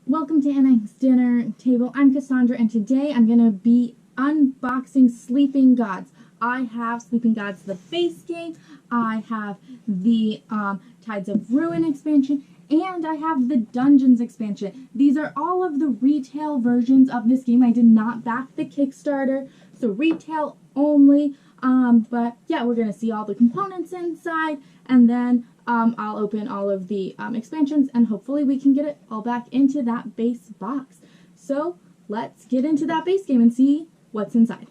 Welcome to Annexed Dinner Table. I'm Cassandra, and today I'm going to be unboxing Sleeping Gods. I have Sleeping Gods, the base game. I have the Tides of Ruin expansion, and I have the Dungeons expansion. These are all of the retail versions of this game. I did not back the Kickstarter, so retail only. But yeah, we're going to see all the components inside, and then I'll open all of the expansions, and hopefully we can get it all back into that base box. So let's get into that base game and see what's inside.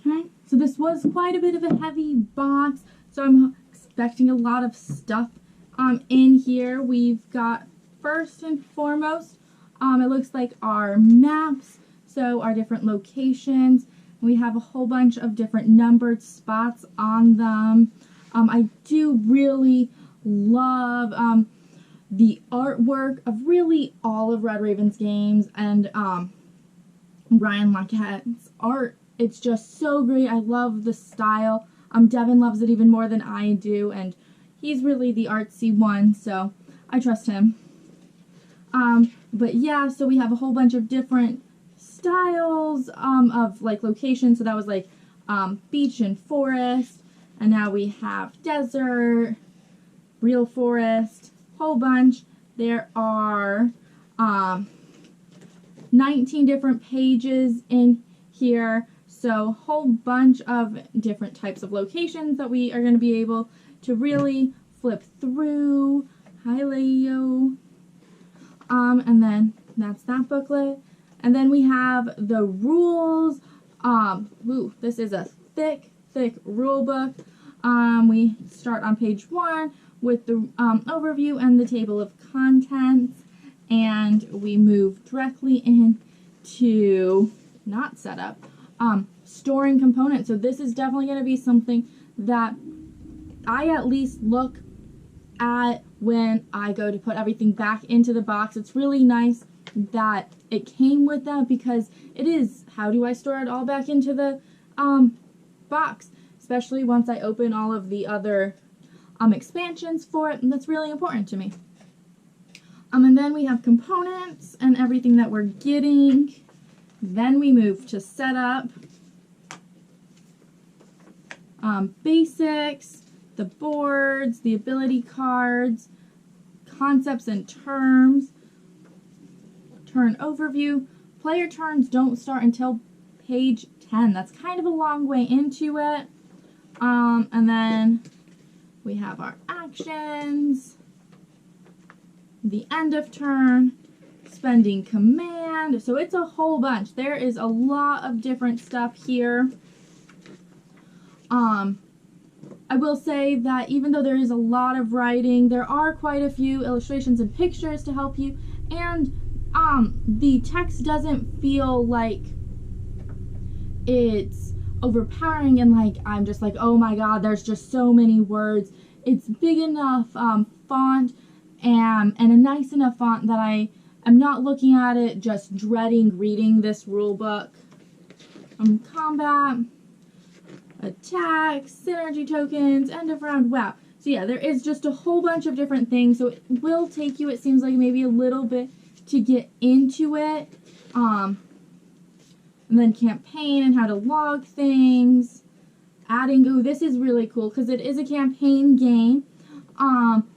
Okay, so this was quite a bit of a heavy box, so I'm expecting a lot of stuff in here. We've got, first and foremost, it looks like our maps, so our different locations. We have a whole bunch of different numbered spots on them. I do really love the artwork of really all of Red Raven's games, and Ryan Lockett's art. It's just so great. I love the style. Devin loves it even more than I do, and he's really the artsy one, so I trust him. But yeah, so we have a whole bunch of different styles of like locations. So that was like beach and forest, and now we have desert, real forest, whole bunch. There are 19 different pages in here, so a whole bunch of different types of locations that we are going to be able to really flip through. Hi, Leo. And then that's that booklet. And then we have the rules. This is a thick rule book. We start on page 1 with the overview and the table of contents, and we move directly into not setup, storing components. So this is definitely going to be something that I at least look at when I go to put everything back into the box. It's really nice that it came with that, because it is, how do I store it all back into the box, especially once I open all of the other expansions for it, and that's really important to me. And then we have components and everything that we're getting. Then we move to setup, basics, the boards, the ability cards, concepts and terms, turn overview. Player turns don't start until page 10. That's kind of a long way into it. And then we have our actions, the end of turn, spending command. So it's a whole bunch. There is a lot of different stuff here. I will say that even though there is a lot of writing, there are quite a few illustrations and pictures to help you, and the text doesn't feel like it's overpowering and like I'm just like, oh my god, there's just so many words. It's big enough font and a nice enough font that I am not looking at it just dreading reading this rule book. Combat, attacks, synergy tokens, end of round. Wow. So yeah, there is just a whole bunch of different things. So it will take you, it seems like, maybe a little bit to get into it. And then campaign and how to log things. Adding, ooh, this is really cool because it is a campaign game.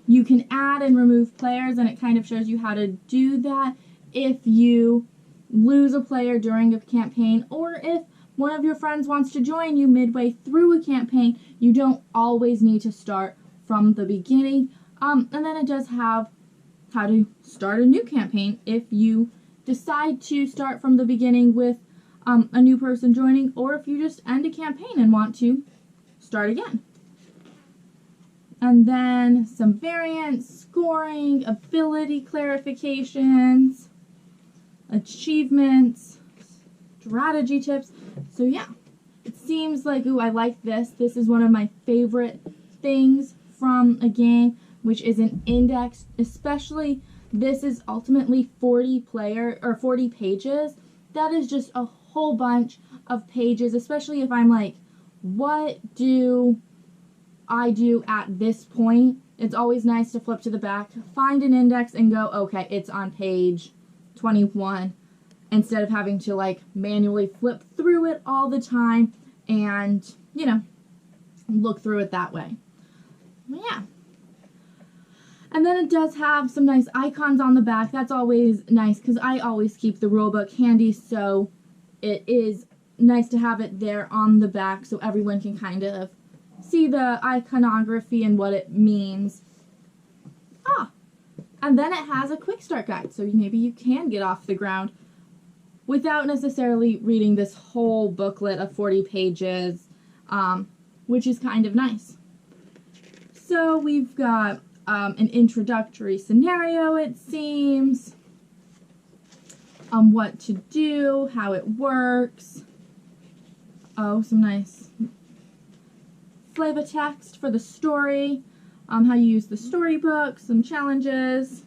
You can add and remove players, and it kind of shows you how to do that if you lose a player during a campaign, or if one of your friends wants to join you midway through a campaign. You don't always need to start from the beginning. And then it does have how to start a new campaign if you decide to start from the beginning with a new person joining, or if you just end a campaign and want to start again. And then some variants, scoring, ability clarifications, achievements, strategy tips. So yeah, it seems like, ooh, I like this. This is one of my favorite things from a game, which is an index. Especially, this is ultimately 40 pages. That is just a whole bunch of pages, especially if I'm like, what do I do at this point? It's always nice to flip to the back, find an index, and go, okay, it's on page 21, instead of having to like manually flip through it all the time and, you know, look through it that way. Yeah. And then it does have some nice icons on the back. That's always nice because I always keep the rule book handy, so it is nice to have it there on the back so everyone can kind of see the iconography and what it means. And then it has a quick start guide, so maybe you can get off the ground without necessarily reading this whole booklet of 40 pages, which is kind of nice. So we've got an introductory scenario, it seems, what to do, how it works. Oh, some nice flavor text for the story, how you use the storybook, some challenges,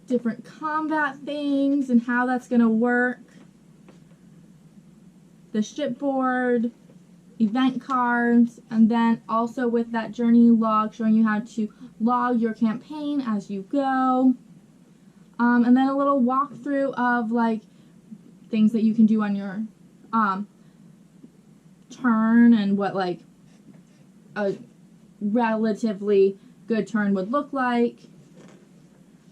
different combat things and how that's going to work, the shipboard, event cards, and then also with that journey log showing you how to log your campaign as you go, and then a little walkthrough of like things that you can do on your turn and what like a relatively good turn would look like.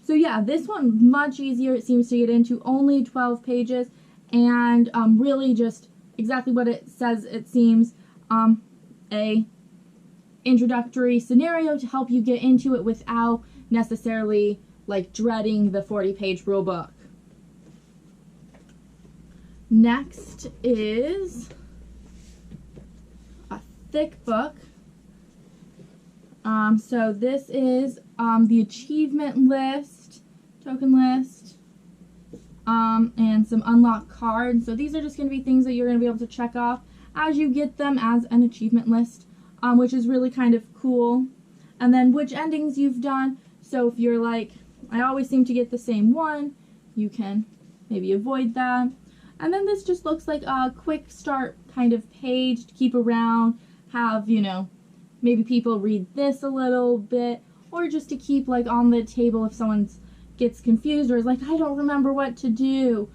So yeah, this one much easier it seems to get into, only 12 pages, and really just exactly what it says it seems, a introductory scenario to help you get into it without necessarily like dreading the 40-page rule book. Next is a thick book. So this is the achievement list, token list, and some unlocked cards. So these are just going to be things that you're going to be able to check off as you get them as an achievement list, which is really kind of cool. And then which endings you've done. So if you're like, I always seem to get the same one, you can maybe avoid that. And then this just looks like a quick start kind of page to keep around, have, you know, maybe people read this a little bit, or just to keep like on the table if someone gets confused or is like, I don't remember what to do.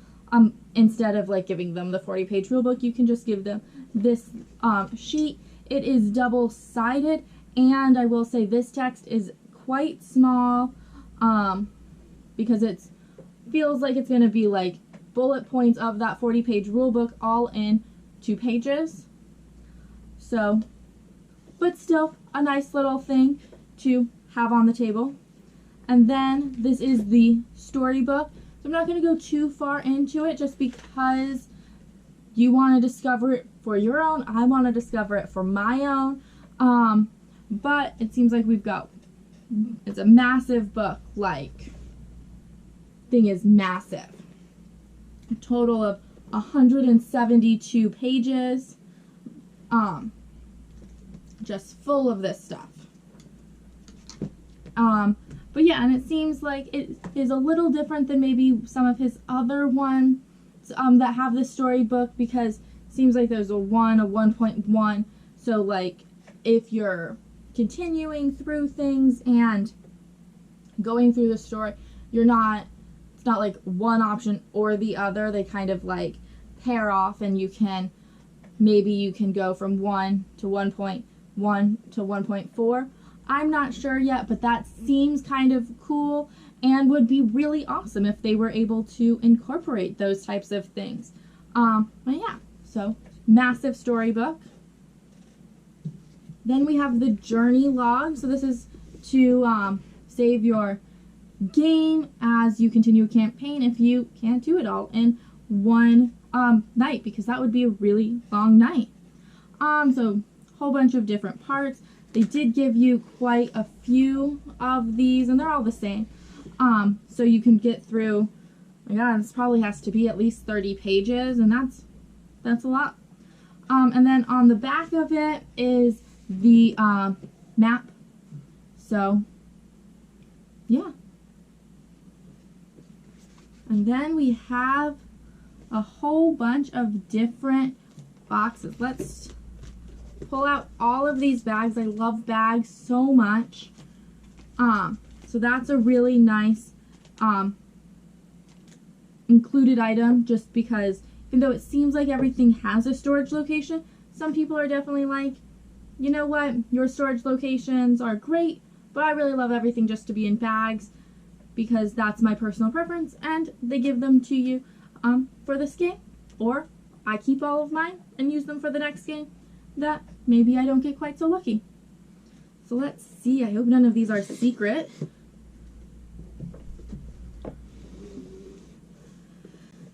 Instead of like giving them the 40-page rulebook, you can just give them this sheet. It is double-sided, and I will say this text is quite small because it feels like it's going to be like bullet points of that 40-page rulebook all in 2 pages. So, but still a nice little thing to have on the table. And then this is the storybook. So I'm not going to go too far into it just because you want to discover it for your own. I want to discover it for my own. But it seems like we've got, it's a massive book, like, thing is massive. A total of 172 pages. Just full of this stuff. But yeah, and it seems like it is a little different than maybe some of his other ones that have the storybook, because it seems like there's a 1.1. So like if you're continuing through things and going through the story, it's not like one option or the other. They kind of like pair off, and you can go from 1 to 1.1 to 1.4. I'm not sure yet, but that seems kind of cool and would be really awesome if they were able to incorporate those types of things. But yeah, so massive storybook. Then we have the journey log. So this is to save your game as you continue a campaign if you can't do it all in one night, because that would be a really long night. So whole bunch of different parts. They did give you quite a few of these, and they're all the same. So you can get through, oh my god, this probably has to be at least 30 pages, and that's a lot. And then on the back of it is the map. So, yeah. And then we have a whole bunch of different boxes. Let's pull out all of these bags. I love bags so much. So that's a really nice included item, just because even though it seems like everything has a storage location, some people are definitely like, you know what, your storage locations are great, but I really love everything just to be in bags because that's my personal preference, and they give them to you for this game, or I keep all of mine and use them for the next game that maybe I don't get quite so lucky. So let's see, I hope none of these are secret.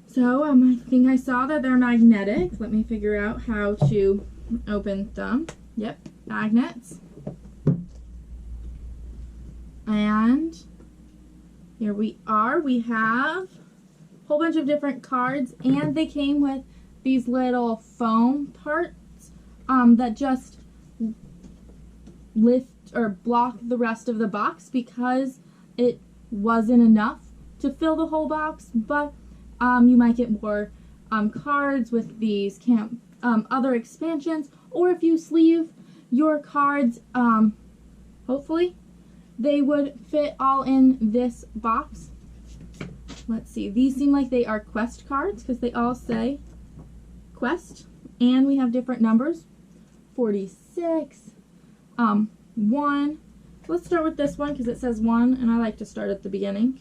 So I think I saw that they're magnetic. Let me figure out how to open them. Yep, magnets. And here we are. We have a whole bunch of different cards, and they came with these little foam parts that just lift or block the rest of the box because it wasn't enough to fill the whole box, but you might get more cards with these other expansions, or if you sleeve your cards, hopefully they would fit all in this box. Let's see, these seem like they are quest cards because they all say quest, and we have different numbers, 46, 1. Let's start with this one because it says 1, and I like to start at the beginning.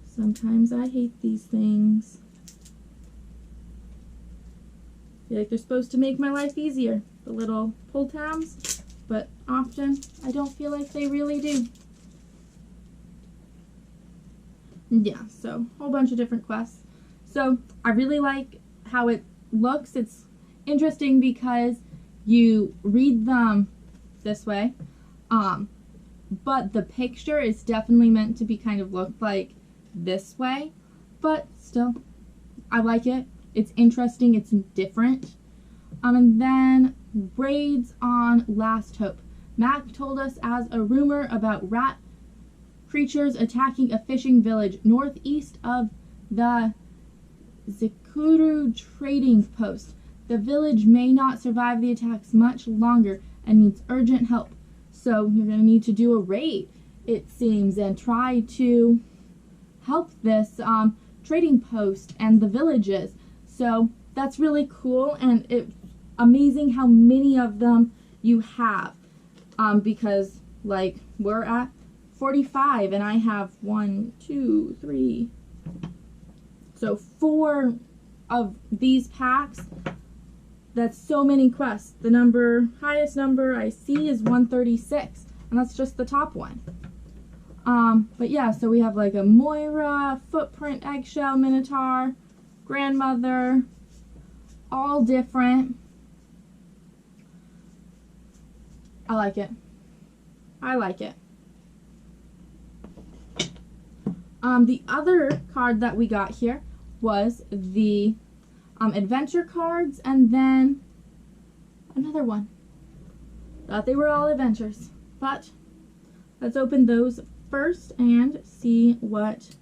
Sometimes I hate these things. I feel like they're supposed to make my life easier, the little pull tabs, but often I don't feel like they really do. Yeah, so a whole bunch of different quests. So I really like how it looks. It's interesting because you read them this way, but the picture is definitely meant to be kind of look like this way, but still, I like it. It's interesting, it's different. And then raids on Last Hope. Mac told us as a rumor about rat creatures attacking a fishing village northeast of the Zikuru trading post. The village may not survive the attacks much longer and needs urgent help. So you're going to need to do a raid, it seems, and try to help this trading post and the villages. So that's really cool, and it's amazing how many of them you have, because like we're at 45 and I have 1, 2, 3, so 4 of these packs. That's so many quests. The highest number I see is 136, and that's just the top one. But yeah, so we have like a Moira, Footprint, Eggshell, Minotaur, Grandmother, all different. I like it. I like it. The other card that we got here was the adventure cards, and then another one. Thought they were all adventures, but let's open those first and see what.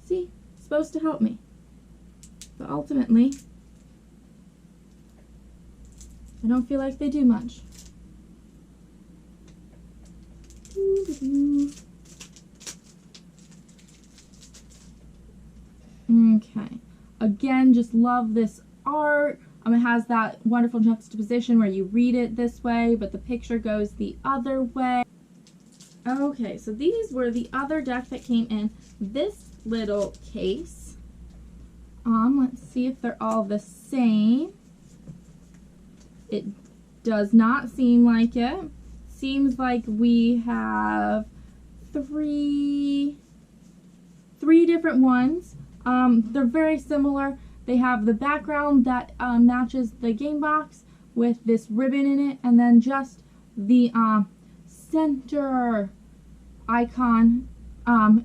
See, it's supposed to help me, but ultimately I don't feel like they do much. Okay, again, just love this art. It has that wonderful juxtaposition where you read it this way, but the picture goes the other way. Okay, so these were the other deck that came in this little case. Let's see if they're all the same. It does not seem like it. Seems like we have three different ones. They're very similar. They have the background that matches the game box with this ribbon in it, and then just the center icon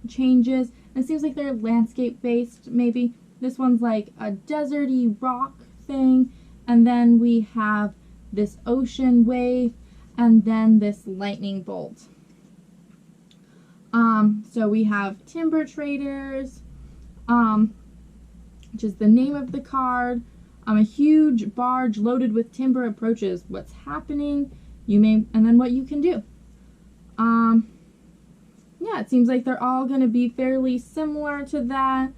changes. And it seems like they're landscape based, maybe. This one's like a deserty rock thing, and then we have this ocean wave, and then this lightning bolt. So we have Timber Traders, which is the name of the card. A huge barge loaded with timber approaches. What's happening? And then what you can do. Yeah, it seems like they're all going to be fairly similar to that.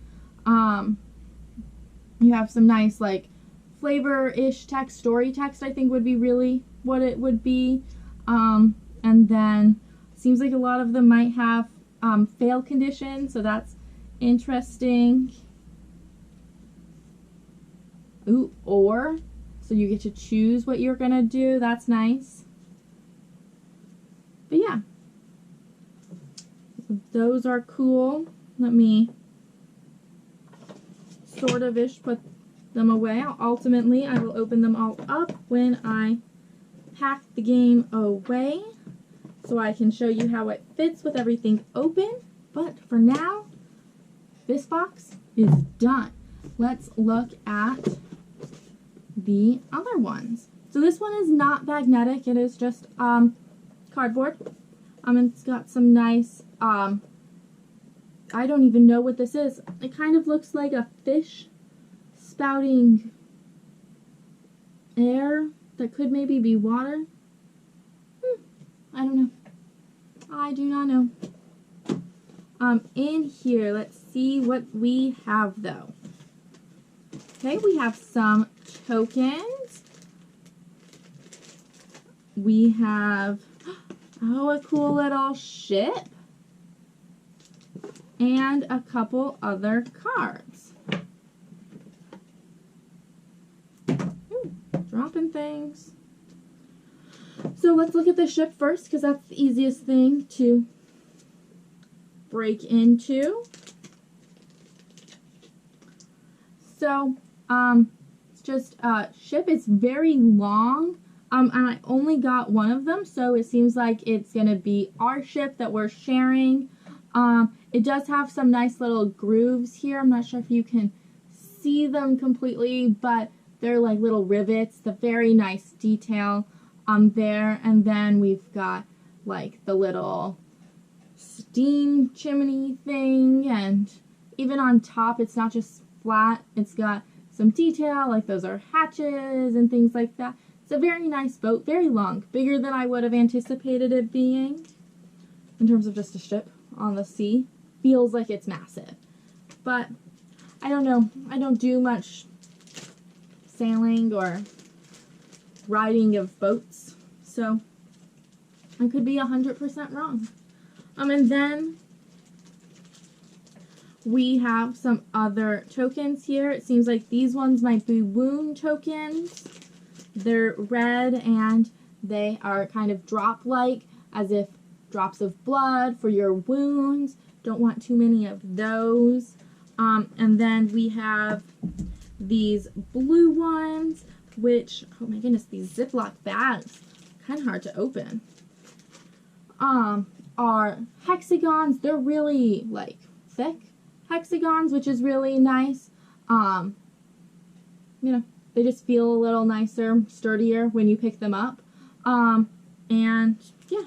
You have some nice, like, flavor-ish text, story text, I think would be really what it would be. And then seems like a lot of them might have fail conditions, so that's interesting. Ooh, or, so you get to choose what you're gonna do. That's nice. But yeah, so those are cool. Let me sort of-ish put them away. Ultimately, I will open them all up when I pack the game away, so I can show you how it fits with everything open. But for now, this box is done. Let's look at the other ones. So this one is not magnetic, it is just cardboard. It's got some nice, I don't even know what this is. It kind of looks like a fish spouting air that could maybe be water. I don't know. I do not know. In here, let's see what we have though. Okay, we have some tokens. We have, oh, a cool little ship. And a couple other cards. Ooh, dropping things. So let's look at the ship first, because that's the easiest thing to break into. So, it's just a ship. It's very long, and I only got one of them, so it seems like it's going to be our ship that we're sharing. It does have some nice little grooves here. I'm not sure if you can see them completely, but they're like little rivets. The very nice detail there. And then we've got like the little steam chimney thing, and even on top it's not just flat, it's got some detail, like those are hatches and things like that. It's a very nice boat, very long, bigger than I would have anticipated it being in terms of just a ship on the sea. Feels like it's massive, but I don't know, I don't do much sailing or riding of boats, so I could be 100% wrong. And then we have some other tokens here. It seems like these ones might be wound tokens. They're red and they are kind of drop-like, as if drops of blood for your wounds. Don't want too many of those. And then we have these blue ones, which, oh my goodness, these Ziploc bags, kind of hard to open. Are hexagons. They're really like thick hexagons, which is really nice. You know, they just feel a little nicer, sturdier when you pick them up. And yeah,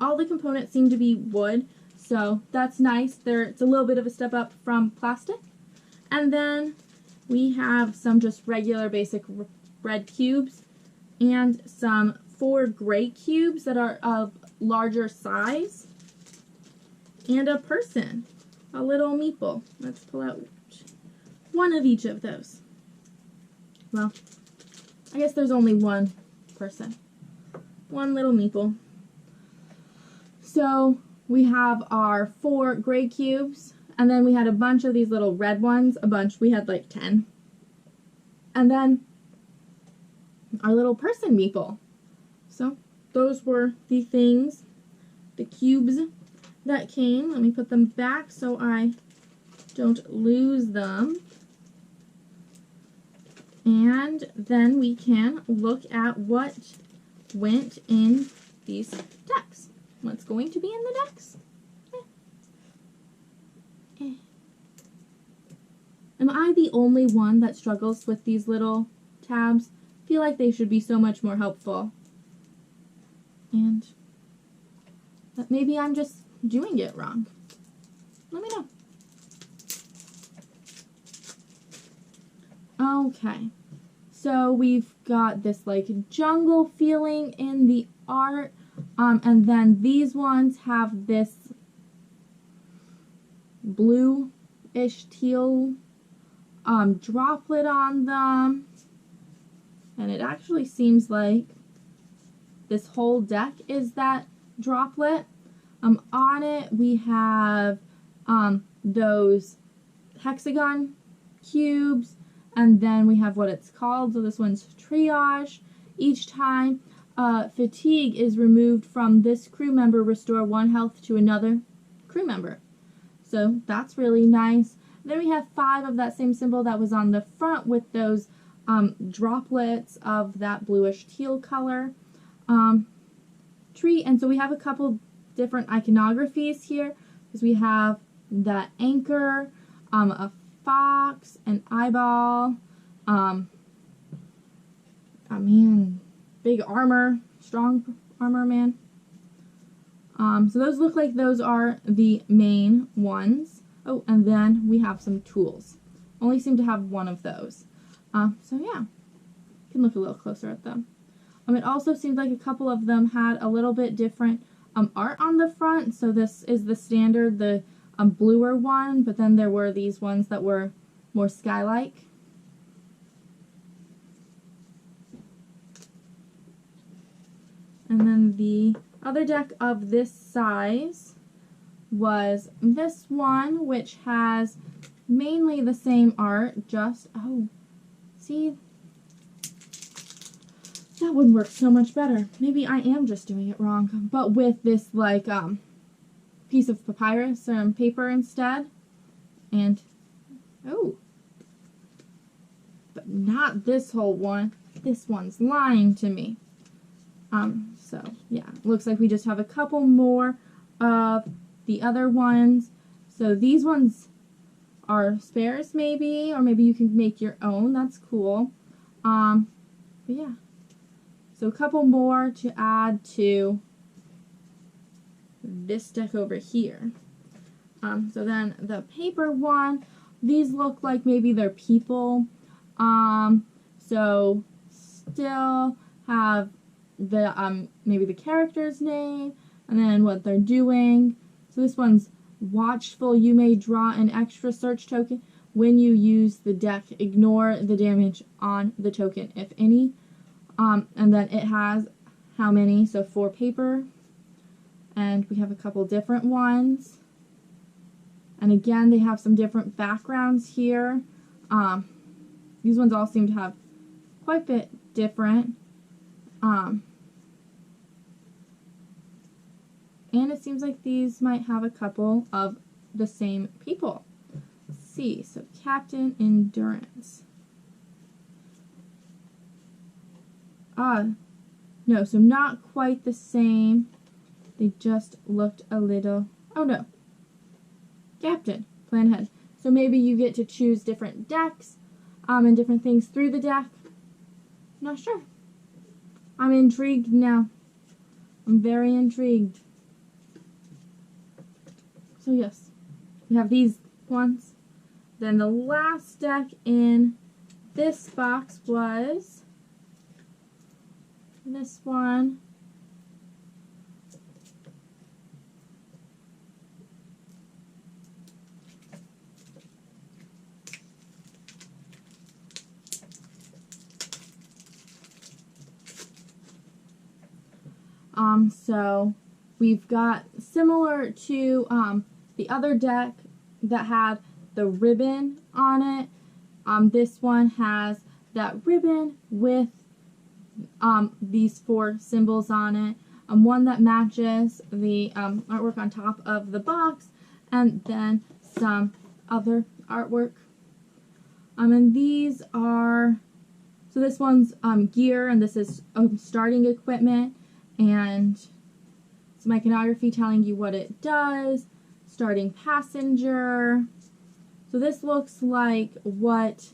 all the components seem to be wood, so that's nice. It's a little bit of a step up from plastic. And then we have some just regular basic red cubes and some 4 gray cubes that are of larger size, and a person, a little meeple. Let's pull out one of each of those. Well, I guess there's only one person, one little meeple. So we have our 4 gray cubes, and then we had a bunch of these little red ones, we had like 10. And then our little person meeple. So those were the things, the cubes that came. Let me put them back so I don't lose them. And then we can look at what went in these decks. What's going to be in the decks? Am I the only one that struggles with these little tabs? Feel feel like they should be so much more helpful. And that maybe I'm just doing it wrong. Let me know. Okay. So we've got this like jungle feeling in the art. And then these ones have this blue-ish teal droplet on them. And it actually seems like this whole deck is that droplet. On it we have those hexagon cubes, and then we have what it's called. So this one's triage. Each time fatigue is removed from this crew member, restore 1 health to another crew member. So that's really nice. Then we have 5 of that same symbol that was on the front with those droplets of that bluish teal color tree. And so we have a couple different iconographies here, because we have the anchor, a fox, an eyeball, big armor, strong armor man. So those look like those are the main ones. Oh, and then we have some tools. Only seem to have one of those. So yeah, you can look a little closer at them. It also seems like a couple of them had a little bit different art on the front. So this is the standard, the bluer one, but then there were these ones that were more sky-like. And then the other deck of this size was this one, which has mainly the same art, just, oh, see, that would work so much better. Maybe I am just doing it wrong, but with this, like, piece of papyrus paper instead. And, oh, but not this whole one. This one's lying to me. So, yeah, looks like we just have a couple more of the other ones. So these ones are spares maybe, or maybe you can make your own. That's cool. But yeah. So a couple more to add to this deck over here. So then the paper one, these look like maybe they're people. So still have the maybe the character's name and then what they're doing. So this one's watchful. You may draw an extra search token when you use the deck. Ignore the damage on the token, if any. And then it has how many? So 4 paper. And we have a couple different ones. And again, they have some different backgrounds here. These ones all seem to have quite a bit different. And it seems like these might have a couple of the same people. Let's see, so Captain Endurance. No, so not quite the same. They just looked a little, oh no. Captain, plan ahead. So maybe you get to choose different decks, and different things through the deck. Not sure. I'm intrigued now. I'm very intrigued. So yes, we have these ones. Then the last deck in this box was this one. So we've got similar to the other deck that had the ribbon on it. This one has that ribbon with these 4 symbols on it. One that matches the artwork on top of the box, and then some other artwork. And these are, so this one's gear, and this is starting equipment, and some iconography telling you what it does. Starting passenger. So this looks like what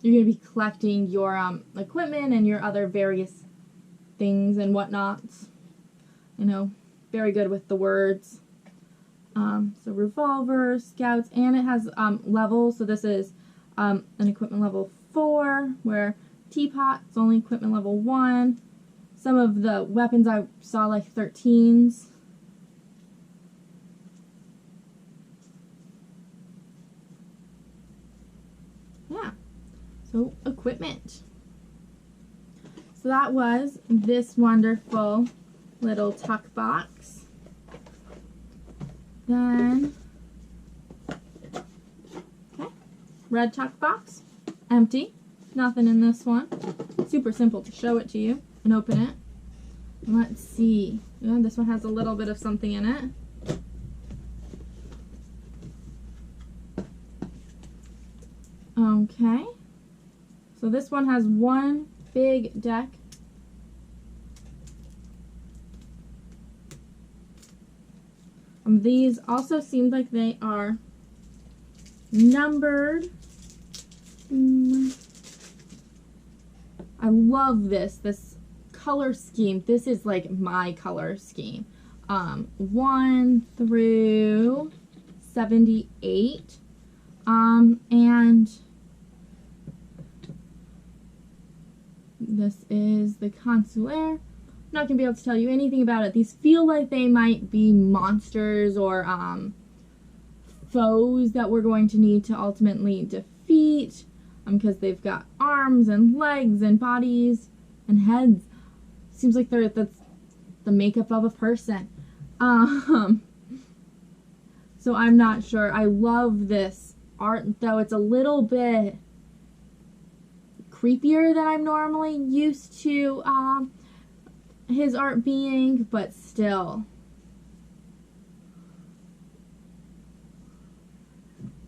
you're going to be collecting your equipment and your other various things and whatnots. You know, very good with the words. So revolver, scouts, and it has levels. So this is an equipment level 4, where teapot's only equipment level 1. Some of the weapons I saw like 13s. Yeah, so equipment. So that was this wonderful little tuck box. Then, okay, red tuck box, empty, nothing in this one. Super simple to show it to you and open it. Let's see, yeah, this one has a little bit of something in it. Okay, so this one has one big deck. These also seem like they are numbered. I love this color scheme. This is like my color scheme. 1 through 78. And this is the Consulaire. I'm not going to be able to tell you anything about it. These feel like they might be monsters or foes that we're going to need to ultimately defeat, because they've got arms and legs and bodies and heads. Seems like that's the makeup of a person. So I'm not sure. I love this art, though it's a little bit creepier than I'm normally used to his art being, but still.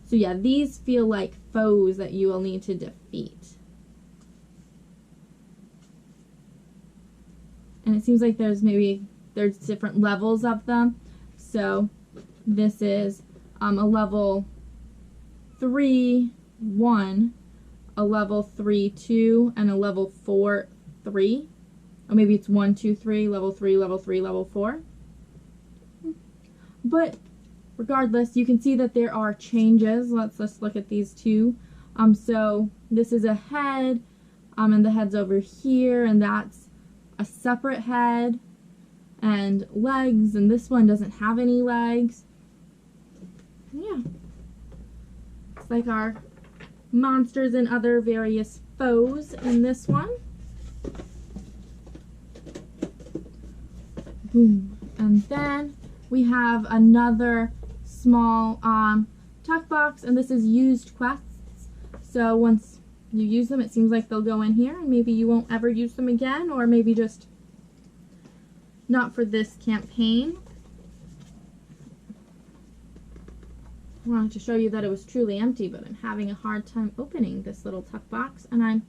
So yeah, these feel like foes that you will need to defeat. And it seems like there's different levels of them. So this is a level 3, 1, a level 3, 2, and a level 4, 3. Or maybe it's 1, 2, 3, level 3, level 3, level 4. But regardless, you can see that there are changes. Let's look at these two. So this is a head, and the head's over here, and that's a separate head, and legs, and this one doesn't have any legs. Yeah. It's like our monsters and other various foes in this one. Boom. And then we have another small tuck box, and this is used quests. So once you use them, it seems like they'll go in here, and maybe you won't ever use them again, or maybe just not for this campaign. I wanted to show you that it was truly empty, but I'm having a hard time opening this little tuck box, and I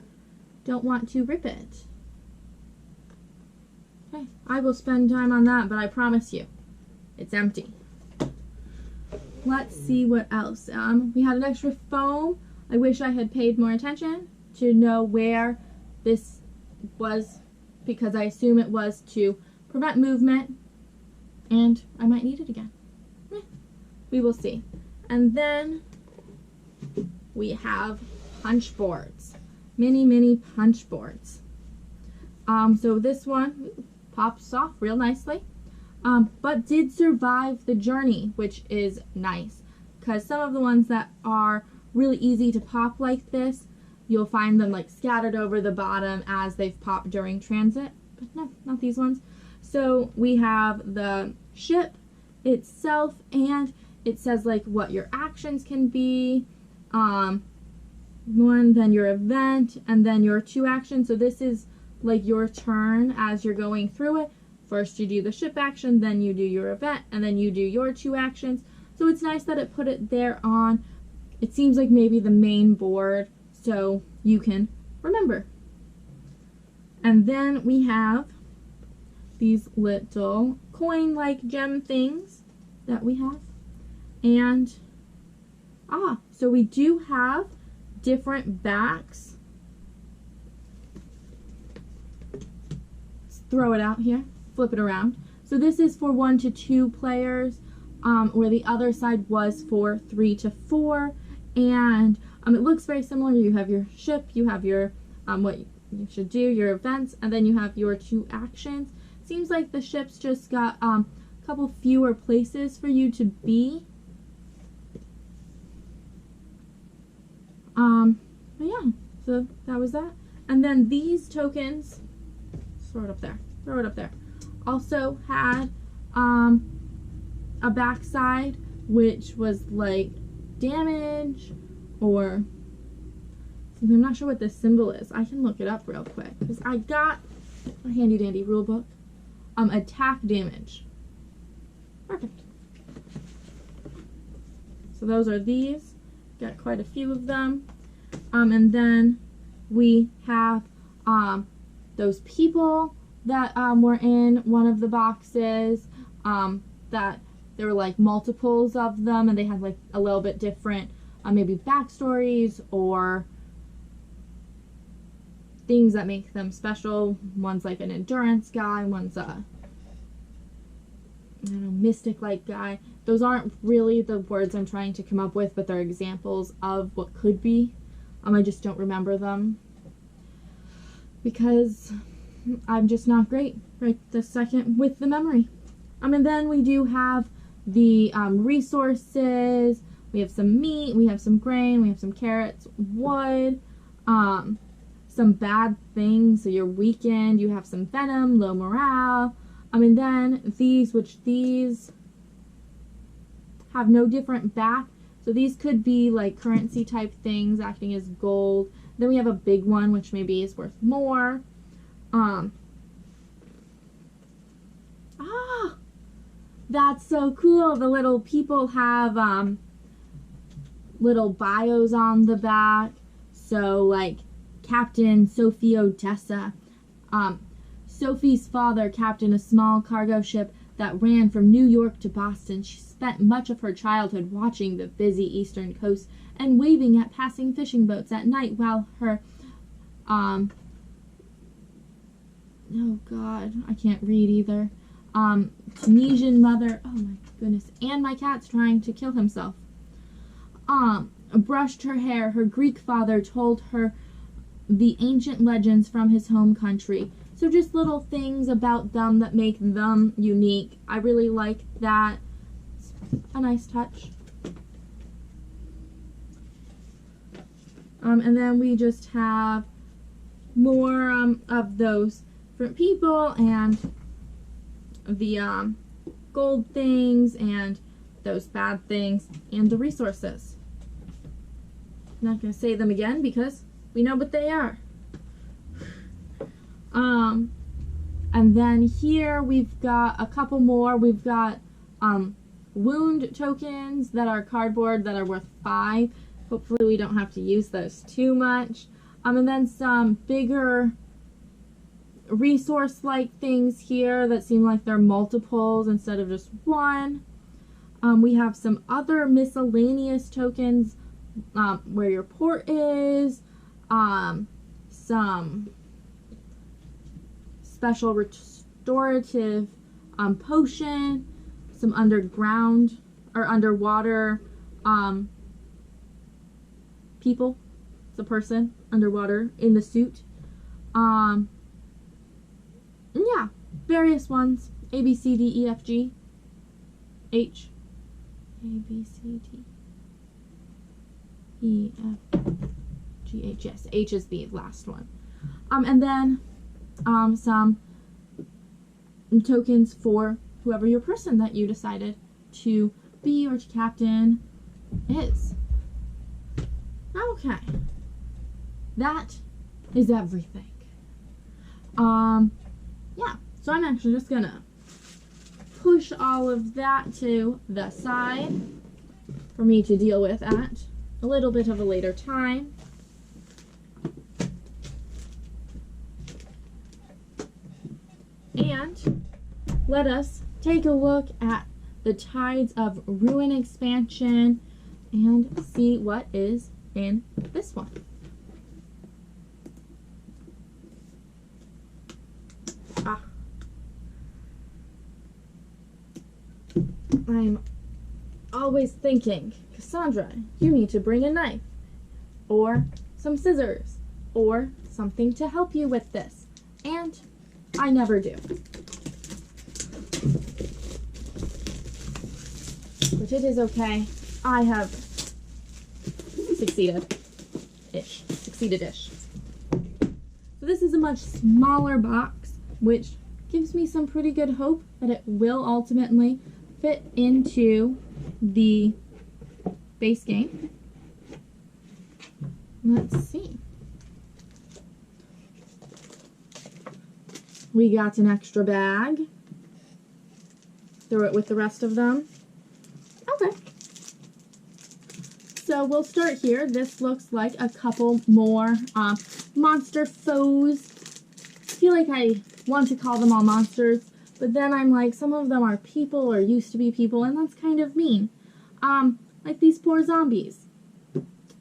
don't want to rip it. Okay, I will spend time on that, but I promise you, it's empty. Let's see what else. We had an extra foam. I wish I had paid more attention to know where this was, because I assume it was to prevent movement, and I might need it again. We will see. And then we have punch boards, mini punch boards. So this one pops off real nicely, but did survive the journey, which is nice, because some of the ones that are really easy to pop like this, you'll find them like scattered over the bottom as they've popped during transit, but no, not these ones. So we have the ship itself, and it says like what your actions can be, one, then your event, and then your 2 actions. So this is like your turn as you're going through it. First you do the ship action, then you do your event, and then you do your 2 actions. So it's nice that it put it there on, it seems like maybe the main board, so you can remember. And then we have these little coin-like gem things that we have. And, so we do have different backs throw it out here, flip it around. So this is for 1 to 2 players, where the other side was for 3 to 4. And it looks very similar. You have your ship, you have your what you should do, your events, and then you have your 2 actions. Seems like the ship's just got a couple fewer places for you to be. But yeah, so that was that. And then these tokens, throw it up there, also had a backside, which was like damage or something. I'm not sure what this symbol is. I can look it up real quick because I got a handy dandy rule book. Attack damage. Perfect. So those are these. Got quite a few of them. And then we have those people that were in one of the boxes, that there were like multiples of them, and they had like a little bit different maybe backstories or things that make them special. One's like an endurance guy, one's a, I don't know, mystic-like guy. Those aren't really the words I'm trying to come up with, but they're examples of what could be. I just don't remember them because I'm just not great right this second with the memory. And then we do have the resources. We have some meat, we have some grain, we have some carrots, wood, some bad things, so you're weakened, you have some venom, low morale. And then these, which these have no different back, so these could be like currency type things acting as gold. Then we have a big one, which maybe is worth more. That's so cool. The little people have little bios on the back. So like Captain Sophie Odessa. Sophie's father captained a small cargo ship that ran from New York to Boston. She spent much of her childhood watching the busy eastern coast and waving at passing fishing boats at night while her, oh God, I can't read either, Tunisian mother, oh my goodness, and my cat's trying to kill himself, brushed her hair. Her Greek father told her the ancient legends from his home country. So just little things about them that make them unique. I really like that. It's a nice touch. And then we just have more of those different people and the gold things and those bad things and the resources. I'm not going to say them again because we know what they are. And then here we've got a couple more. We've got wound tokens that are cardboard that are worth 5. Hopefully we don't have to use those too much. And then some bigger resource-like things here that seem like they're multiples instead of just one. We have some other miscellaneous tokens where your port is, some special restorative potion, some underground or underwater people. It's a person underwater in the suit. Yeah, various ones. A, B, C, D, E, F, G, H. A, B, C, D, E, F, G, H. Yes, H is the last one. And then some tokens for whoever your person that you decided to be or to captain is. Okay. That is everything. Yeah, so I'm actually just gonna push all of that to the side for me to deal with at a little bit of a later time. And let us take a look at the Tides of Ruin expansion and see what is in this one. I'm always thinking, Cassandra, you need to bring a knife or some scissors or something to help you with this. And I never do. But it is okay. I have succeeded-ish. Succeeded-ish. So this is a much smaller box, which gives me some pretty good hope that it will ultimately fit into the base game. Let's see. We got an extra bag. Throw it with the rest of them. Okay. So we'll start here. This looks like a couple more monster foes. I feel like I want to call them all monsters, but then I'm like, some of them are people or used to be people, and that's kind of mean. Like these poor zombies.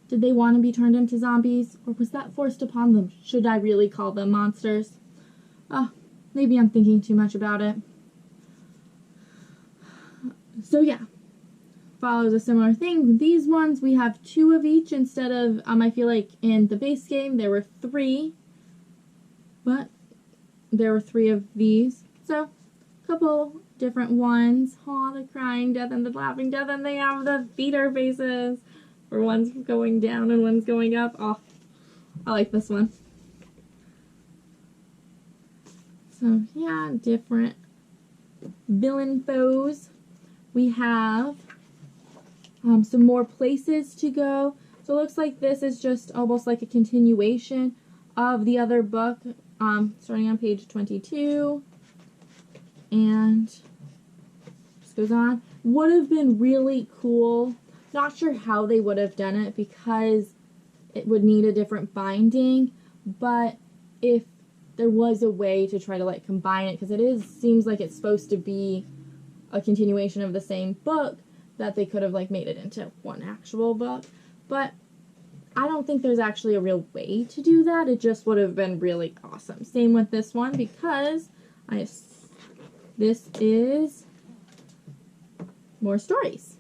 Did they want to be turned into zombies, or was that forced upon them? Should I really call them monsters? Maybe I'm thinking too much about it. So yeah, follows a similar thing. These ones, we have 2 of each instead of, I feel like in the base game there were 3, but there were 3 of these. So, a couple different ones. Aw, the crying death and the laughing death, and they have the feeder faces. Where one's going down and one's going up. Oh, I like this one. So, yeah, different villain foes. We have some more places to go. So it looks like this is just almost like a continuation of the other book, starting on page 22. And just goes on. Would have been really cool. Not sure how they would have done it because it would need a different binding. But if there was a way to try to like combine it, because seems like it's supposed to be a continuation of the same book, that they could have like made it into one actual book. But I don't think there's actually a real way to do that. It just would have been really awesome. Same with this one, because this is more stories.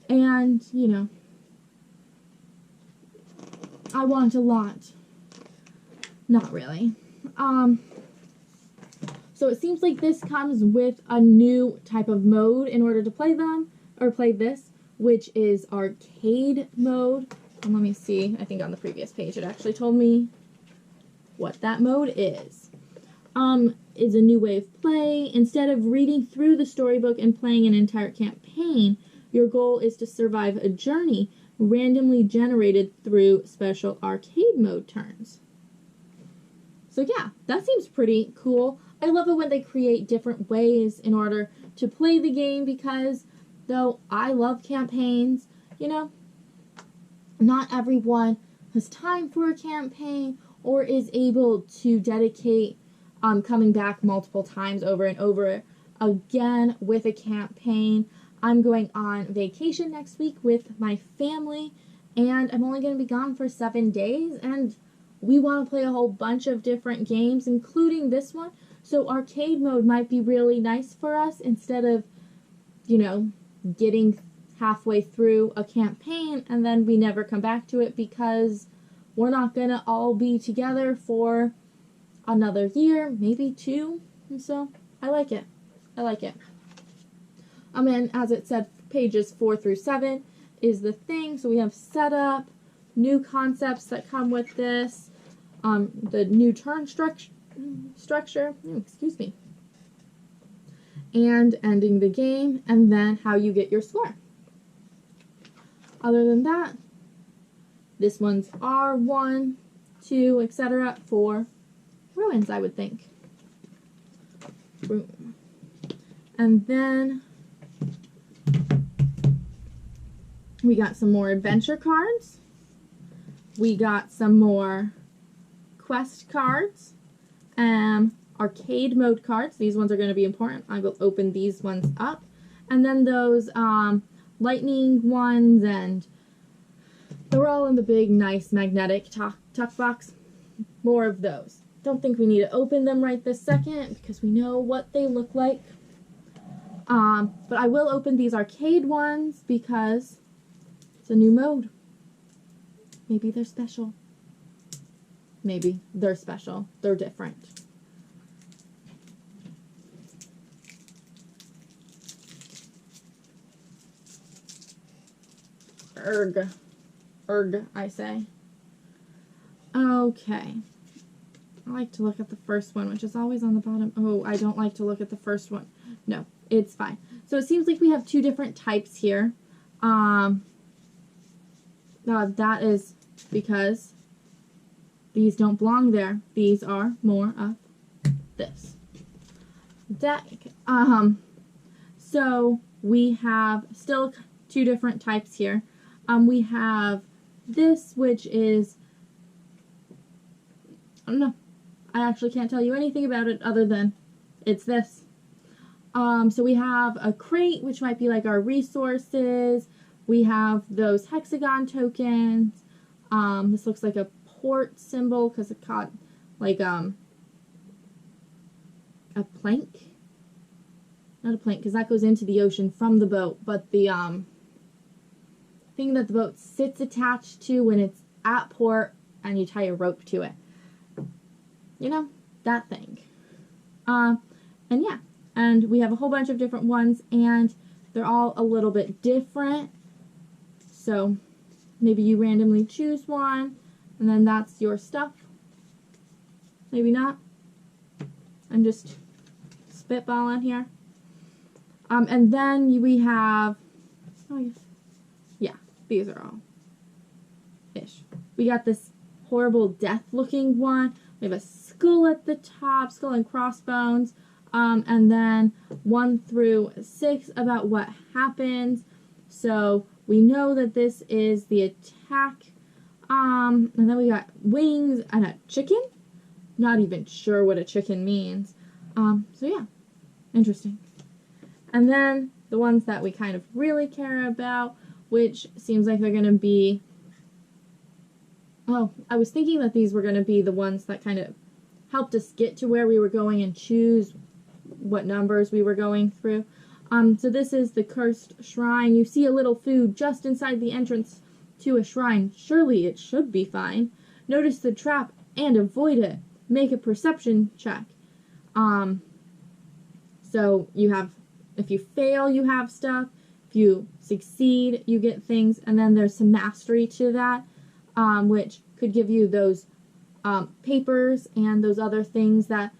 And, you know, I want a lot. Not really. So it seems like this comes with a new type of mode in order to play them, or play this, which is arcade mode. And let me see, I think on the previous page it actually told me what that mode is. Is a new way of play. Instead of reading through the storybook and playing an entire campaign, your goal is to survive a journey randomly generated through special arcade mode turns. So yeah, that seems pretty cool. I love it when they create different ways in order to play the game, because though I love campaigns, you know, not everyone has time for a campaign or is able to dedicate coming back multiple times over and over again with a campaign. I'm going on vacation next week with my family, and I'm only going to be gone for 7 days, and we want to play a whole bunch of different games, including this one. So arcade mode might be really nice for us instead of, you know, getting halfway through a campaign and then we never come back to it because we're not going to all be together for another year, maybe 2. And so I like it. I like it. And as it said, pages 4 through 7 is the thing. So we have setup, new concepts that come with this, the new turn structure, excuse me, and ending the game, and then how you get your score. Other than that, this one's R1, 2, etc. for ruins, I would think. Boom. And then we got some more adventure cards. We got some more quest cards. Arcade mode cards. These ones are going to be important. I will open these ones up. And then those lightning ones, and they were all in the big, nice, magnetic tuck box. More of those. Don't think we need to open them right this second because we know what they look like. But I will open these arcade ones because it's a new mode. Maybe they're special. Maybe they're special. They're different. Erg, I say. Okay. I like to look at the first one, which is always on the bottom. Oh, I don't like to look at the first one. No, it's fine. So it seems like we have two different types here. That is because these don't belong there. These are more of this deck. So we have still two different types here. We have this, which is, I don't know. I actually can't tell you anything about it other than it's this. So we have a crate, which might be like our resources. We have those hexagon tokens. This looks like a port symbol because it caught like a plank. Not a plank because that goes into the ocean from the boat, but the thing that the boat sits attached to when it's at port and you tie a rope to it. You know, that thing. And yeah, and we have a whole bunch of different ones and they're all a little bit different. So maybe you randomly choose one and then that's your stuff. Maybe not. I'm just spitballing here. And then we have, yeah, these are all ish. We got this horrible death looking one. We have a skull at the top, skull and crossbones. And then 1 through 6 about what happens. So we know that this is the attack. And then we got wings and a chicken. Not even sure what a chicken means. So yeah, interesting. And then the ones that we kind of really care about, which seems like they're going to be, oh, I was thinking that these were going to be the ones that kind of helped us get to where we were going and choose what numbers we were going through. So this is the cursed shrine. You see a little food just inside the entrance to a shrine. Surely it should be fine. Notice the trap and avoid it. Make a perception check. So you have, if you fail, you have stuff. If you succeed, you get things. And then there's some mastery to that, which could give you those papers and those other things that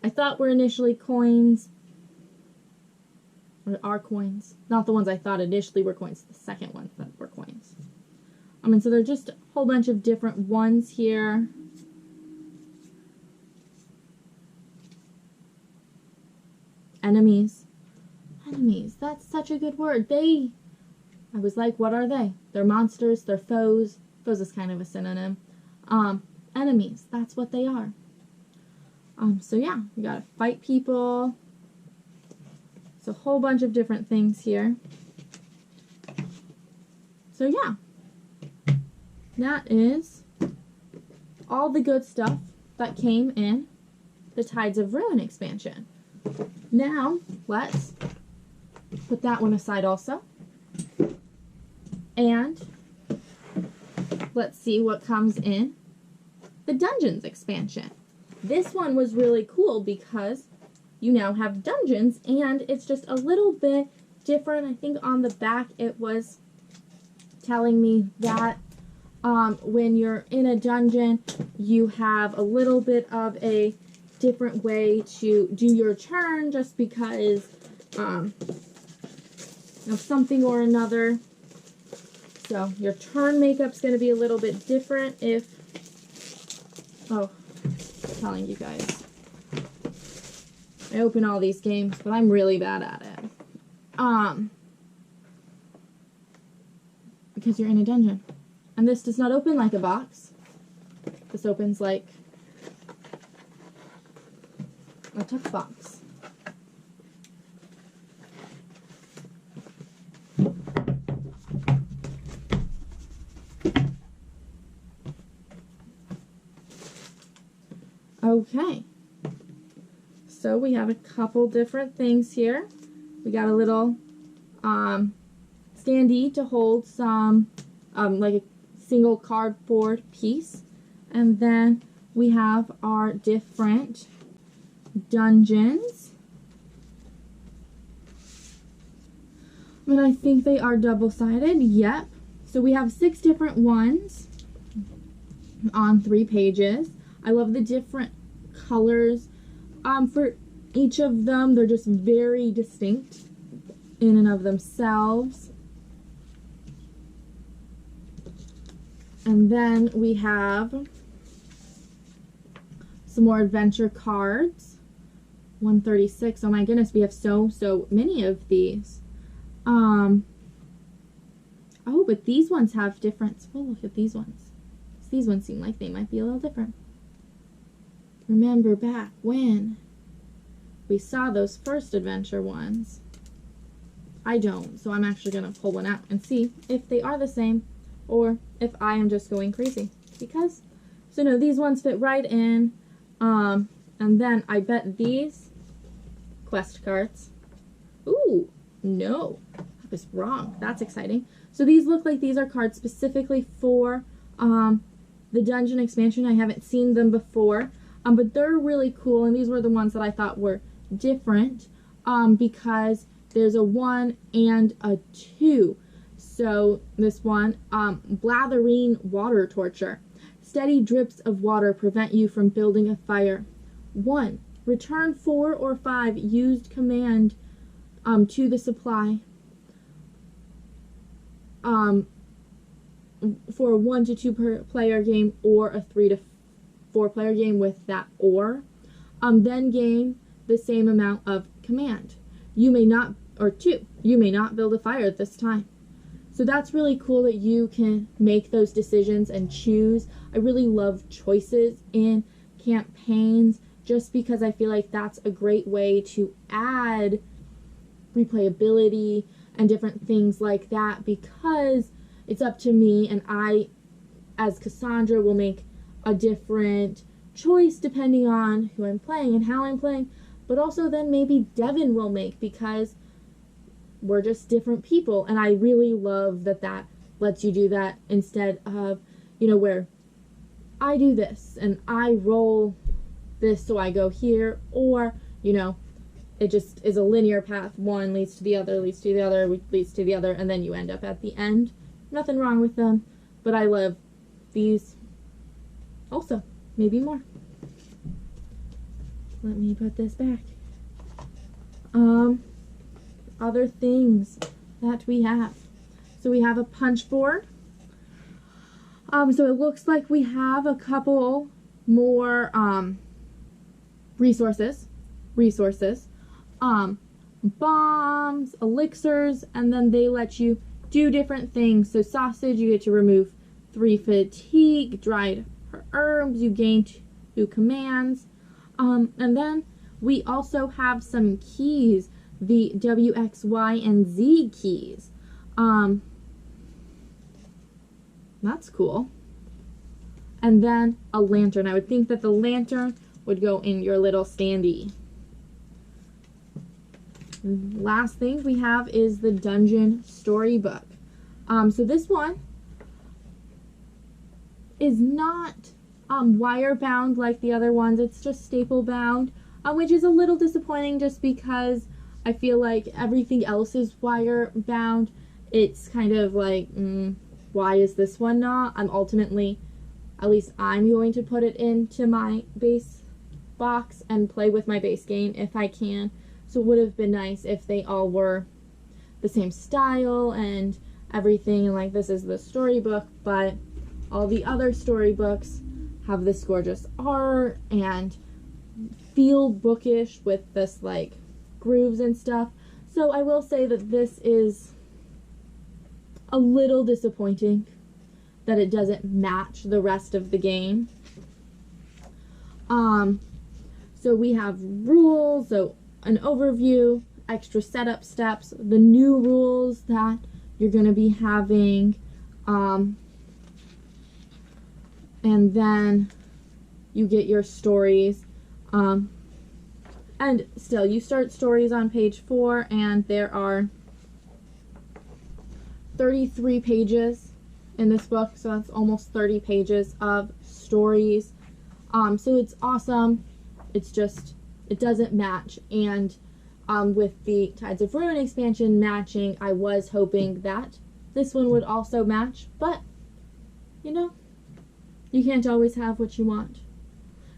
I thought were initially coins. Or are coins. Not the ones I thought initially were coins. The second ones that were coins. And so there's just a whole bunch of different ones here. Enemies. Enemies. That's such a good word. I was like, what are they? They're monsters. They're foes. Foes is kind of a synonym. Enemies. That's what they are. So yeah, we gotta fight people. It's a whole bunch of different things here. So yeah, that is all the good stuff that came in the Tides of Ruin expansion. Now, let's put that one aside also. And let's see what comes in the Dungeons expansion. This one was really cool because you now have dungeons and it's just a little bit different. I think on the back it was telling me that when you're in a dungeon, you have a little bit of a different way to do your turn just because of something or another. So your turn makeup's going to be a little bit different if, oh, I'm telling you guys. I open all these games, but I'm really bad at it. Because you're in a dungeon. And this does not open like a box. This opens like a tuck box. Okay. So we have a couple different things here. We got a little standee to hold some like a single cardboard piece, and then we have our different dungeons, and I think they are double-sided. Yep. So we have 6 different ones on 3 pages. I love the different colors for each of them. They're just very distinct in and of themselves. And then we have some more adventure cards. 136. Oh my goodness, we have so many of these. Oh, but these ones have different. We'll look at these ones. These ones seem like they might be a little different. Remember back when we saw those first adventure ones? I don't, so I'm actually going to pull one out and see if they are the same or if I am just going crazy. Because, so no, these ones fit right in. And then I bet these quest cards. Ooh, no, I was wrong. That's exciting. So these look like these are cards specifically for the dungeon expansion. I haven't seen them before, but they're really cool, and these were the ones that I thought were different because there's a 1 and a 2. So this one, Blatherine Water Torture. Steady drips of water prevent you from building a fire. 1. Return 4 or 5 used command to the supply. For a 1 to 2 player game or a 3 to 4 player game with that or. Then gain the same amount of command. You may not, or 2, you may not build a fire at this time. So that's really cool that you can make those decisions and choose. I really love choices in campaigns just because I feel like that's a great way to add replayability and different things like that, because it's up to me, and I, as Cassandra, will make a different choice depending on who I'm playing and how I'm playing, but also then maybe Devin will make, because we're just different people, and I really love that that lets you do that instead of, you know, where I do this and I roll this so I go here, or, you know, it just is a linear path. One leads to the other, leads to the other, leads to the other, and then you end up at the end. Nothing wrong with them, but I love these also. Maybe more. Let me put this back. Other things that we have. So we have a punch board. So it looks like we have a couple more resources. Bombs, elixirs, and then they let you do different things. So sausage, you get to remove 3 fatigue, dried herbs, you gain 2 commands. And then we also have some keys, the W, X, Y, and Z keys. That's cool. And then a lantern. I would think that the lantern would go in your little standee. Last thing we have is the dungeon storybook. So this one is not wire bound like the other ones. It's just staple bound, which is a little disappointing just because I feel like everything else is wire bound. It's kind of like, why is this one not? Ultimately, at least I'm going to put it into my base box and play with my base game if I can. So it would have been nice if they all were the same style and everything, and like this is the storybook, but all the other storybooks have this gorgeous art and feel bookish with this like grooves and stuff. So I will say that this is a little disappointing that it doesn't match the rest of the game. So we have rules, so an overview, extra setup steps, the new rules that you're going to be having, and then you get your stories. And still, you start stories on page 4, and there are 33 pages in this book, so that's almost 30 pages of stories. So it's awesome. It's just, it doesn't match. And with the Tides of Ruin expansion matching, I was hoping that this one would also match, but, you know, you can't always have what you want.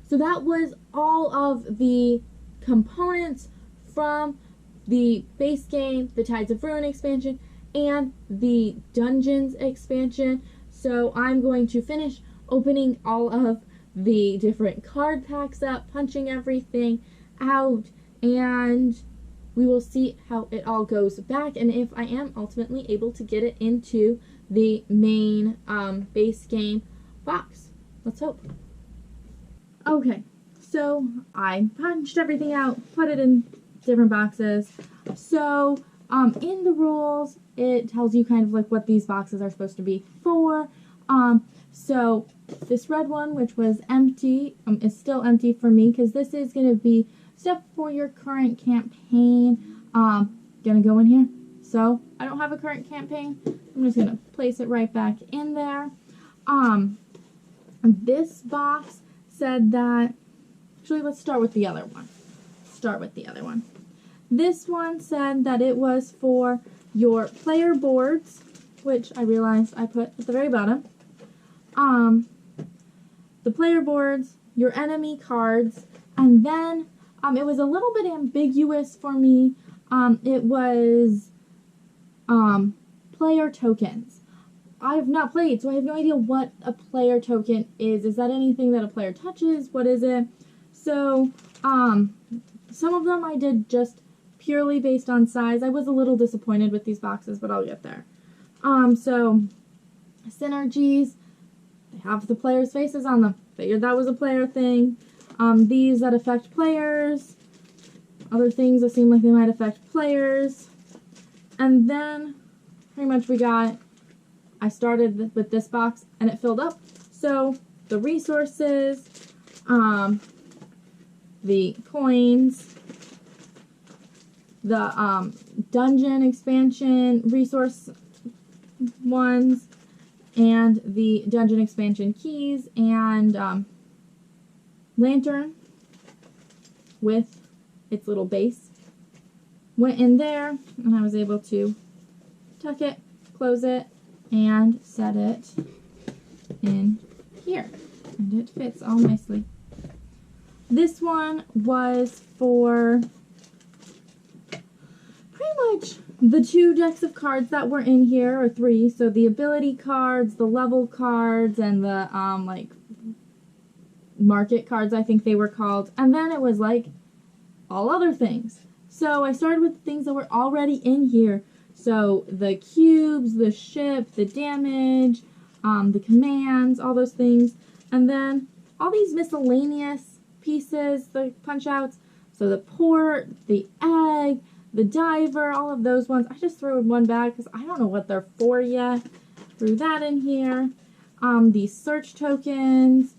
So that was all of the components from the base game, the Tides of Ruin expansion, and the Dungeons expansion. So I'm going to finish opening all of the different card packs up, punching everything out, and we will see how it all goes back and if I am ultimately able to get it into the main base game box. Let's hope. Okay, so I punched everything out, put it in different boxes. So in the rules, it tells you kind of like what these boxes are supposed to be for. So this red one, which was empty, is still empty for me because this is going to be stuff for your current campaign. Gonna go in here. So I don't have a current campaign. I'm just gonna place it right back in there. This box said that, actually let's start with the other one. This one said that it was for your player boards, which I realized I put at the very bottom. The player boards, your enemy cards, and then it was a little bit ambiguous for me. It was player tokens. I have not played, so I have no idea what a player token is. Is that anything that a player touches? What is it? So, some of them I did just purely based on size. I was a little disappointed with these boxes, but I'll get there. So, synergies, they have the players' faces on them. Figured that was a player thing. These that affect players. Other things that seem like they might affect players. And then, pretty much I started with this box and it filled up. So, the resources, the coins, the dungeon expansion resource ones, and the dungeon expansion keys, and lantern with its little base went in there, and I was able to tuck it, close it, and set it in here, and it fits all nicely. This one was for pretty much the 2 decks of cards that were in here, or 3, so the ability cards, the level cards, and the like market cards, I think they were called, and then it was like all other things. So I started with things that were already in here. So the cubes, the ship, the damage, the commands, all those things. And then all these miscellaneous pieces, the punch outs. So the port, the egg, the diver, all of those ones. I just threw in one bag because I don't know what they're for yet. Threw that in here. These search tokens,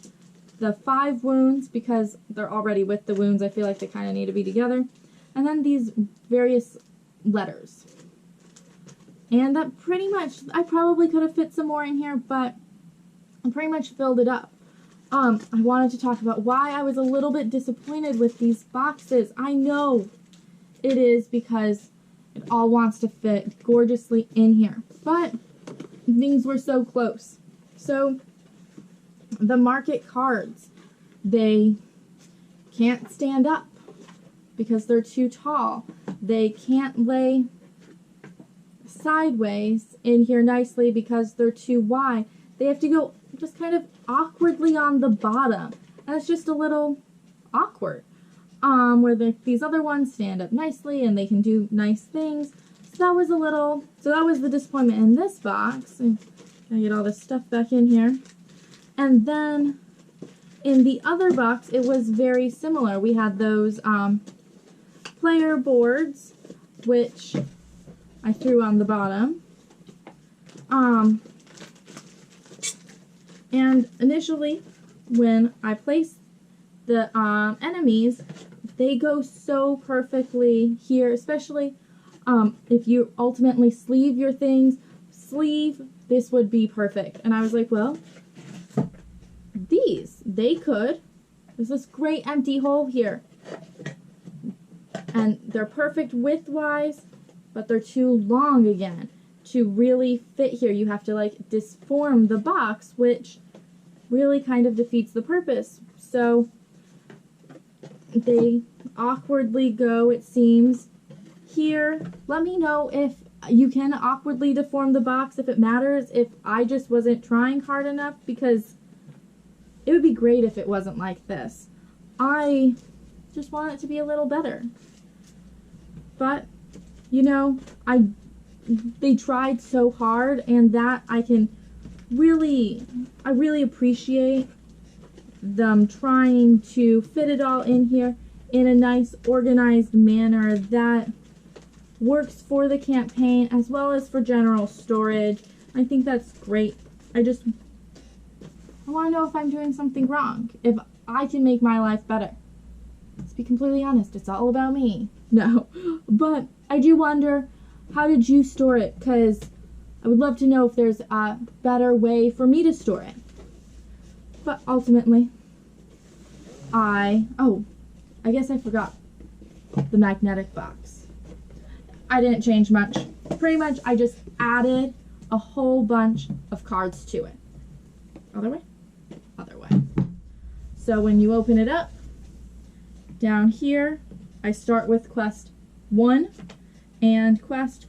the 5 wounds, because they're already with the wounds. I feel like they kind of need to be together. And then these various letters. And that pretty much, I probably could have fit some more in here, but I pretty much filled it up. I wanted to talk about why I was a little bit disappointed with these boxes. I know it is because it all wants to fit gorgeously in here, but things were so close. So the market cards, they can't stand up because they're too tall. They can't lay sideways in here nicely because they're too wide. They have to go just kind of awkwardly on the bottom. And it's just a little awkward. Where these other ones stand up nicely and they can do nice things. So that was the disappointment in this box. And gotta get all this stuff back in here. And then in the other box, it was very similar. We had those player boards, which I threw on the bottom. And initially, when I placed the enemies, they go so perfectly here, especially if you ultimately sleeve your things. This would be perfect. And I was like, well, they could. There's this great empty hole here. And they're perfect width-wise, but they're too long again to really fit here. You have to like disform the box, which really kind of defeats the purpose. So they awkwardly go, it seems, here. Let me know if you can awkwardly deform the box, if it matters, if I just wasn't trying hard enough, because it would be great if it wasn't like this. I just want it to be a little better. But, you know, they tried so hard, and that I really appreciate them trying to fit it all in here in a nice, organized manner that works for the campaign as well as for general storage. I think that's great. I want to know if I'm doing something wrong, if I can make my life better. Let's be completely honest, it's all about me. No, but I do wonder, how did you store it? Because I would love to know if there's a better way for me to store it. But ultimately, I guess I forgot the magnetic box. I didn't change much. Pretty much, I just added a whole bunch of cards to it. Other way? Other way. So when you open it up, down here, I start with quest 1 and quest,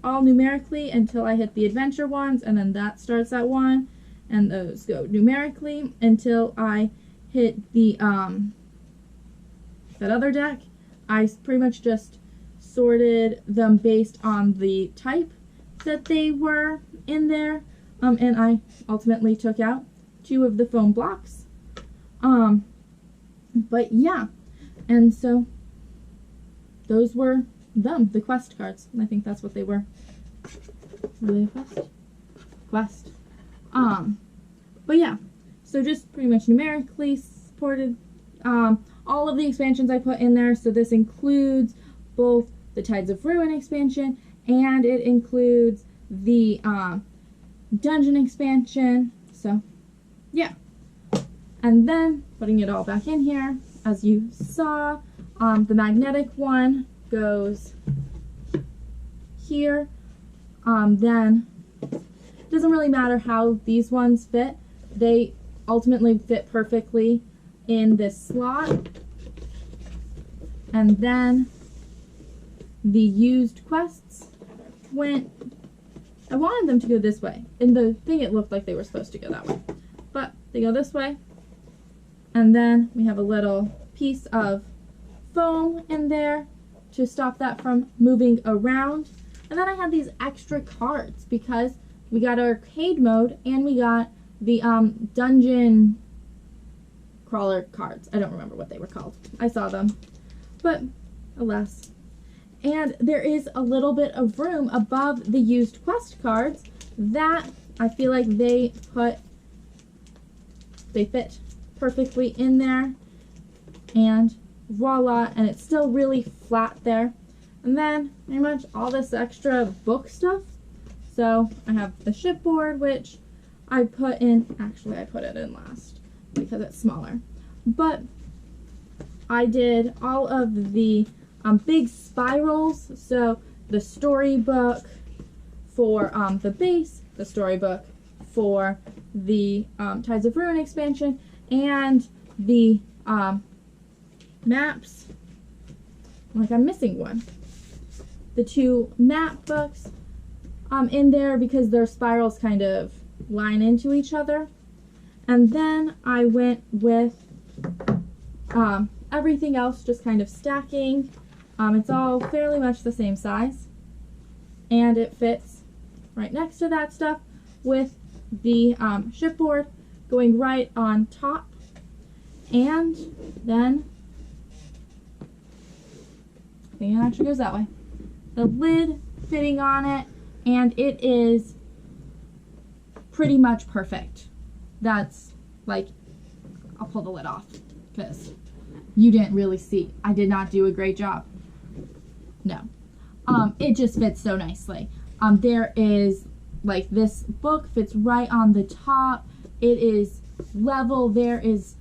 all numerically until I hit the adventure ones, and then that starts at 1, and those go numerically until I hit the, that other deck. I pretty much just sorted them based on the type that they were in there, and I ultimately took out 2 of the foam blocks. But yeah, and so those were the quest cards, and I think that's what they were. Were they a quest? Quest. But yeah, so just pretty much numerically supported all of the expansions I put in there. So this includes both the Tides of Ruin expansion, and it includes the dungeon expansion. So yeah, and then putting it all back in here, as you saw, the magnetic one goes here. Then it doesn't really matter how these ones fit. They ultimately fit perfectly in this slot. And then the used quests I wanted them to go this way. In the thing it looked like they were supposed to go that way. But they go this way. And then we have a little piece of foam in there to stop that from moving around. And then I had these extra cards because we got arcade mode and we got the dungeon crawler cards. I don't remember what they were called. I saw them, but alas. And there is a little bit of room above the used quest cards that I feel like they fit perfectly in there, and voila, and it's still really flat there. And then pretty much all this extra book stuff. So I have the shipboard, which I put in, actually I put it in last because it's smaller, but I did all of the big spirals. So the storybook for the base, the storybook for the Tides of Ruin expansion, and the maps. Like I'm missing one. The 2 map books in there because their spirals kind of line into each other. And then I went with everything else just kind of stacking. It's all fairly much the same size, and it fits right next to that stuff with the shipboard going right on top. And then I think it actually goes that way. The lid fitting on it, and it is pretty much perfect. That's like, I'll pull the lid off because you didn't really see. I did not do a great job. No. It just fits so nicely. There is, like, this book fits right on the top. It is level. There is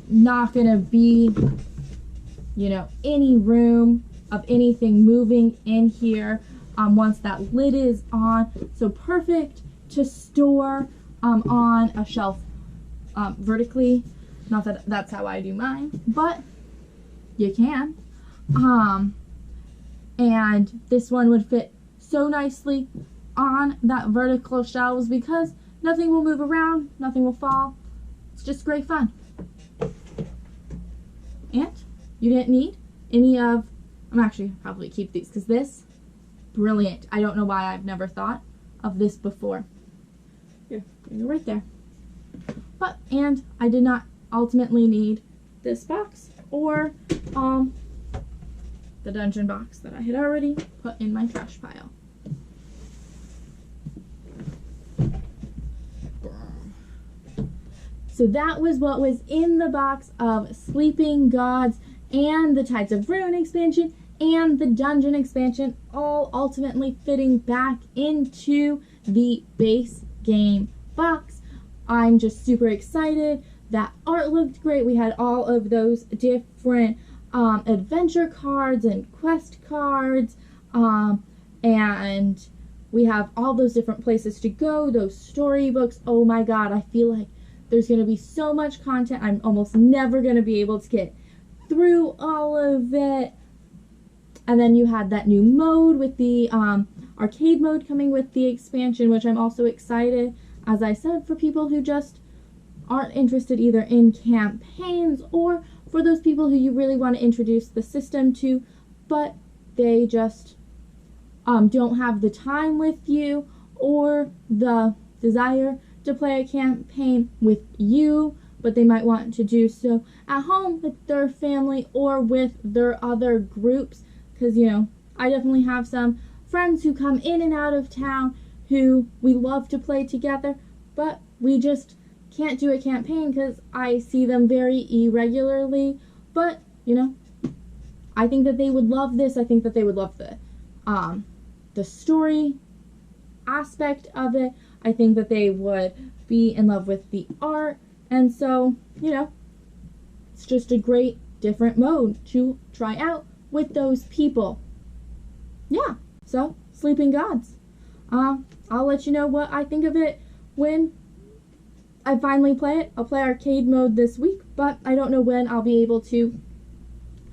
not gonna be, you know, any room of anything moving in here once that lid is on. So perfect to store on a shelf vertically. Not that that's how I do mine, but you can. And this one would fit so nicely on that vertical shelves because nothing will move around, nothing will fall. It's just great fun. And you didn't need any of, I'm actually probably keep these because this, brilliant. I don't know why I've never thought of this before. Here, you're right there. But, and I did not ultimately need this box or the dungeon box that I had already put in my trash pile. So that was what was in the box of Sleeping Gods and the Tides of Ruin expansion and the dungeon expansion, all ultimately fitting back into the base game box. I'm just super excited. That art looked great. We had all of those different adventure cards and quest cards, and we have all those different places to go, those storybooks. Oh my god, I feel like there's going to be so much content. I'm almost never going to be able to get through all of it. And then you had that new mode with the arcade mode coming with the expansion, which I'm also excited, as I said, for people who just aren't interested either in campaigns or for those people who you really want to introduce the system to, but they just don't have the time with you or the desire to play a campaign with you, but they might want to do so at home with their family or with their other groups, because, you know, I definitely have some friends who come in and out of town who we love to play together, but we just can't do a campaign because I see them very irregularly. But, you know, I think that they would love this. I think that they would love the story aspect of it. I think that they would be in love with the art. And so, you know, it's just a great different mode to try out with those people. Yeah, so Sleeping Gods. I'll let you know what I think of it when I finally play it. I'll play arcade mode this week, but I don't know when I'll be able to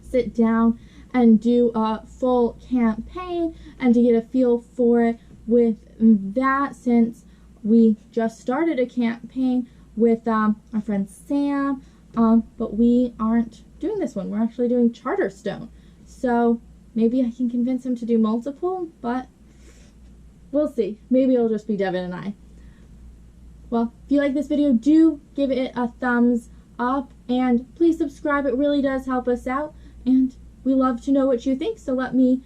sit down and do a full campaign and to get a feel for it with that, since we just started a campaign with our friend Sam, but we aren't doing this one. We're actually doing Charterstone. So maybe I can convince him to do multiple, but we'll see. Maybe it'll just be Devin and I. Well, if you like this video, do give it a thumbs up and please subscribe. It really does help us out, and we love to know what you think, so let me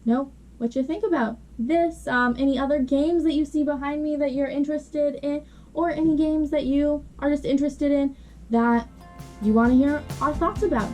know what you think about this. Any other games that you see behind me that you're interested in, or any games that you are just interested in that you want to hear our thoughts about.